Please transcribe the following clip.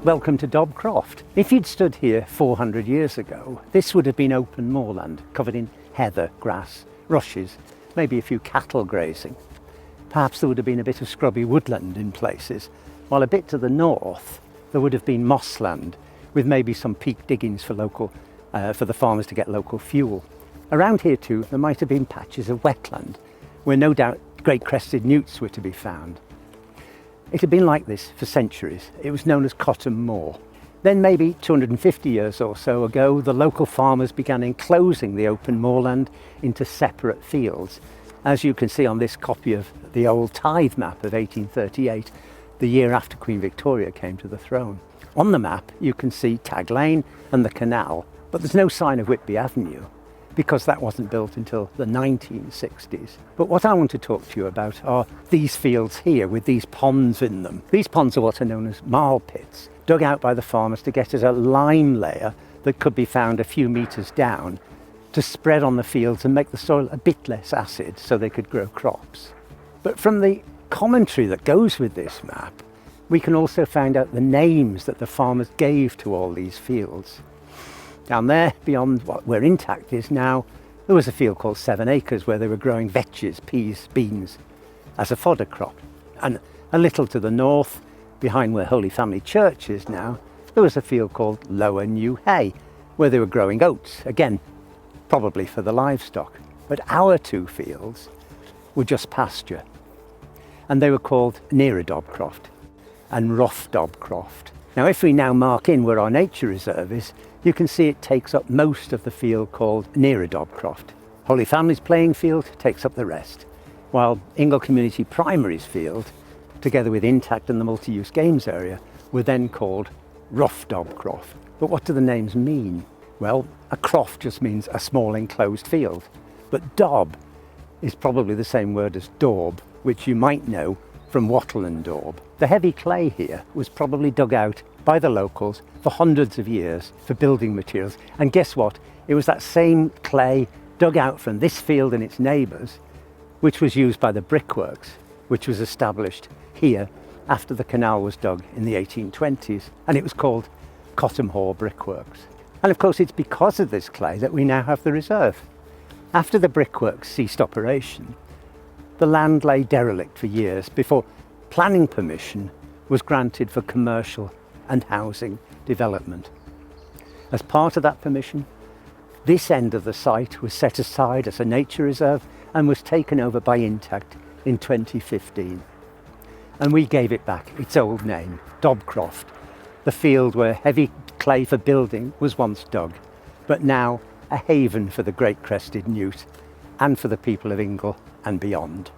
Welcome to Dobcroft. If you'd stood here 400 years ago, this would have been open moorland, covered in heather, grass, rushes, maybe a few cattle grazing. Perhaps there would have been a bit of scrubby woodland in places, while a bit to the north there would have been mossland, with maybe some peat diggings for the farmers to get local fuel. Around here too, there might have been patches of wetland, where no doubt great crested newts were to be found. It had been like this for centuries. It was known as Cotton Moor. Then maybe 250 years or so ago, the local farmers began enclosing the open moorland into separate fields. As you can see on this copy of the old tithe map of 1838, the year after Queen Victoria came to the throne. On the map, you can see Tag Lane and the canal, but there's no sign of Whitby Avenue, because that wasn't built until the 1960s. But what I want to talk to you about are these fields here with these ponds in them. These ponds are what are known as marl pits, dug out by the farmers to get at a lime layer that could be found a few metres down to spread on the fields and make the soil a bit less acid so they could grow crops. But from the commentary that goes with this map, we can also find out the names that the farmers gave to all these fields. Down there, beyond where Intact is now, there was a field called 7 Acres where they were growing vetches, peas, beans as a fodder crop. And a little to the north, behind where Holy Family Church is now, there was a field called Lower New Hay where they were growing oats, again, probably for the livestock. But our two fields were just pasture, and they were called Nearer Dobcroft and Rough Dobcroft. Now, if we now mark in where our nature reserve is, you can see it takes up most of the field called Nearer Dobcroft. Holy Family's playing field takes up the rest, while Ingle Community Primary's field, together with Intact and the multi-use games area, were then called Rough Dobcroft. But what do the names mean? Well, a croft just means a small enclosed field, but Dob is probably the same word as daub, which you might know from wattle and daub. The heavy clay here was probably dug out by the locals for hundreds of years for building materials. And guess what? It was that same clay dug out from this field and its neighbours, which was used by the brickworks, which was established here after the canal was dug in the 1820s. And it was called Cotton Hall Brickworks. And of course, it's because of this clay that we now have the reserve. After the brickworks ceased operation, the land lay derelict for years before planning permission was granted for commercial and housing development. As part of that permission, this end of the site was set aside as a nature reserve and was taken over by Intact in 2015. And we gave it back its old name, Dobcroft, the field where heavy clay for building was once dug, but now a haven for the great crested newt and for the people of Ingle and beyond.